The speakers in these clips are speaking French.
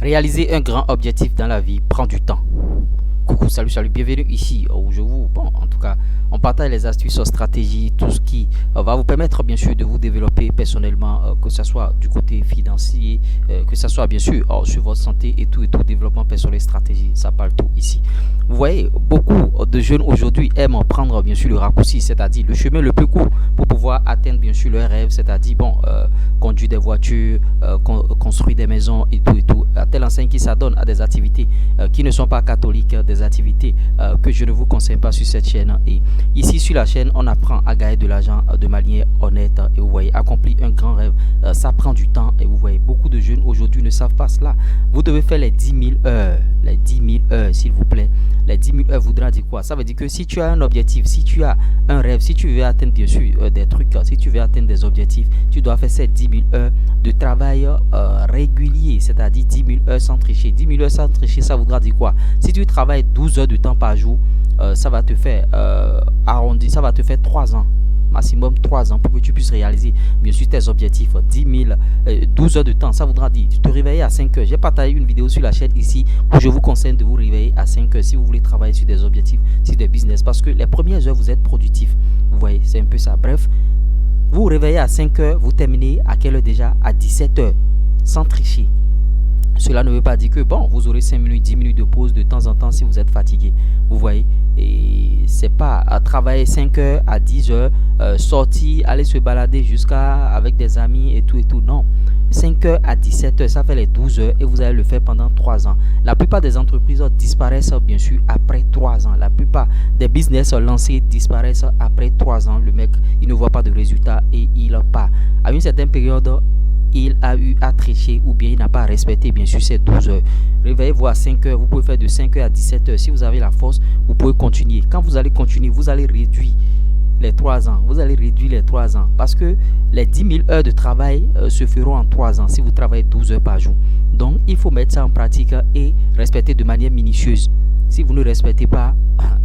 Réaliser un grand objectif dans la vie prend du temps. Coucou, salut, bienvenue ici où je vous, bon, en tout cas, on partage les astuces, stratégies, tout ce qui va vous permettre bien sûr de vous développer personnellement, que ce soit du côté financier, que ce soit bien sûr sur votre santé et tout, développement personnel, stratégie, ça parle tout ici. Vous voyez, beaucoup de jeunes aujourd'hui aiment prendre bien sûr le raccourci, c'est-à-dire le chemin le plus court pour pouvoir atteindre bien sûr leurs rêves, c'est-à-dire bon, conduire des voitures, construire des maisons et tout, à telle enseigne qui s'adonne à des activités qui ne sont pas catholiques, des activités que je ne vous conseille pas sur cette chaîne. Et ici sur la chaîne, on apprend à gagner de l'argent de manière honnête et vous voyez, accomplir un grand rêve, ça prend du temps et vous voyez, beaucoup de jeunes aujourd'hui ne savent pas cela. Vous devez faire les 10 000 heures, les 10 000 heures s'il vous plaît. Les 10 000 heures voudra dire quoi? Ça veut dire que si tu as un objectif, si tu as un rêve, si tu veux atteindre bien sûr des trucs, si tu veux atteindre des objectifs, tu dois faire ces 10 000 heures de travail régulier, c'est-à-dire 10 000 heures sans tricher. 10 000 heures sans tricher, ça voudra dire quoi? Si tu travailles 12 heures de temps par jour, ça va te faire arrondi, ça va te faire 3 ans. Maximum 3 ans pour que tu puisses réaliser bien sûr tes objectifs. 12 heures de temps, ça voudra dire tu te réveilles à 5 heures. J'ai partagé une vidéo sur la chaîne ici où je vous conseille de vous réveiller à 5 heures si vous voulez travailler sur des objectifs, sur des business, parce que les premières heures vous êtes productif. Vous voyez, c'est un peu ça. Bref, vous vous réveillez à 5 heures, vous terminez à quelle heure déjà? À 17 heures, sans tricher. Cela ne veut pas dire que bon, vous aurez 5 minutes, 10 minutes de pause de temps en temps si vous êtes fatigué. Vous voyez, et c'est pas à travailler 5 heures à 10 heures, sortir, aller se balader jusqu'à avec des amis et tout. Non. 5 heures à 17 heures, ça fait les 12 heures et vous allez le faire pendant 3 ans. La plupart des entreprises disparaissent bien sûr après 3 ans. La plupart des business lancés disparaissent après 3 ans. Le mec, il ne voit pas de résultat et il part. À une certaine période, il a eu à tricher ou bien il n'a pas respecté bien sûr ces 12 heures. Réveillez-vous à 5 heures, vous pouvez faire de 5 heures à 17 heures. Si vous avez la force, vous pouvez continuer. Quand vous allez continuer, vous allez réduire les 3 ans. Vous allez réduire les 3 ans parce que les 10 000 heures de travail se feront en 3 ans si vous travaillez 12 heures par jour. Donc, il faut mettre ça en pratique et respecter de manière minutieuse. Si vous ne respectez pas,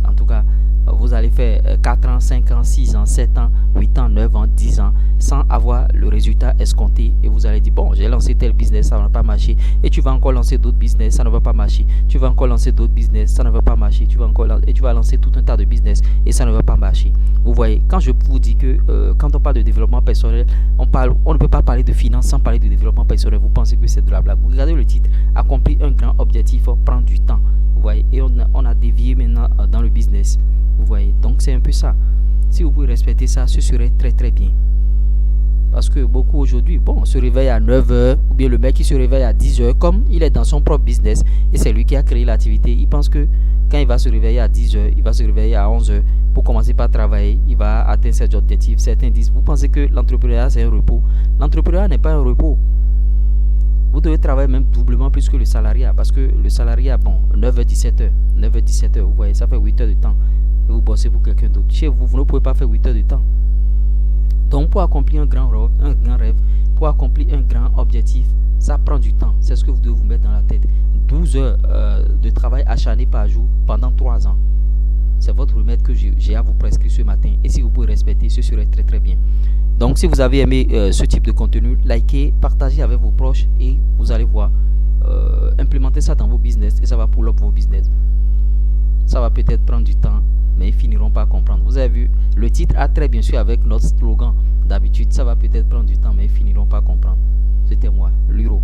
en tout cas, vous allez faire 4 ans, 5 ans, 6 ans, 7 ans, 8 ans, 9 ans, 10 ans sans avoir le résultat escompté et vous allez dire bon, j'ai lancé tel business, ça n'a pas marché et tu vas encore lancer d'autres business, ça ne va pas marcher. Tu vas encore lancer d'autres business, ça ne va pas marcher. Tu vas lancer tout un tas de business et ça ne va pas marcher. Vous voyez, quand je vous dis que quand on parle de développement personnel, on ne peut pas parler de finance sans parler de développement personnel. Vous pensez que c'est de la blague. Vous regardez le titre, accomplir un grand objectif prend du temps. Vous voyez, et on a dévié maintenant dans le business. Vous voyez, donc c'est un peu ça. Si vous pouvez respecter ça, ce serait très très bien. Parce que beaucoup aujourd'hui, bon, se réveille à 9 heures, ou bien le mec qui se réveille à 10 heures, comme il est dans son propre business, et c'est lui qui a créé l'activité, il pense que quand il va se réveiller à 10 heures, il va se réveiller à 11 heures, pour commencer par travailler, il va atteindre ses objectifs. Certains disent, vous pensez que l'entrepreneuriat c'est un repos? L'entrepreneuriat n'est pas un repos. Vous devez travailler même doublement plus que le salariat, parce que le salariat, bon, 9h-17h, 9h-17h, vous voyez, ça fait 8 heures de temps. Et vous bossez pour quelqu'un d'autre. Chez vous, vous ne pouvez pas faire 8 heures de temps. Donc, pour accomplir un grand rêve, pour accomplir un grand objectif, ça prend du temps. C'est ce que vous devez vous mettre dans la tête. 12 heures de travail acharné par jour pendant 3 ans. C'est votre remède que j'ai à vous prescrire ce matin. Et si vous pouvez respecter, ce serait très très bien. Donc, si vous avez aimé ce type de contenu, likez, partagez avec vos proches et vous allez voir, implémentez ça dans vos business et ça va pull up vos business. Ça va peut-être prendre du temps, mais ils finiront par comprendre. Vous avez vu, le titre a très bien sûr avec notre slogan. D'habitude, ça va peut-être prendre du temps, mais ils finiront par comprendre. C'était moi, Luro.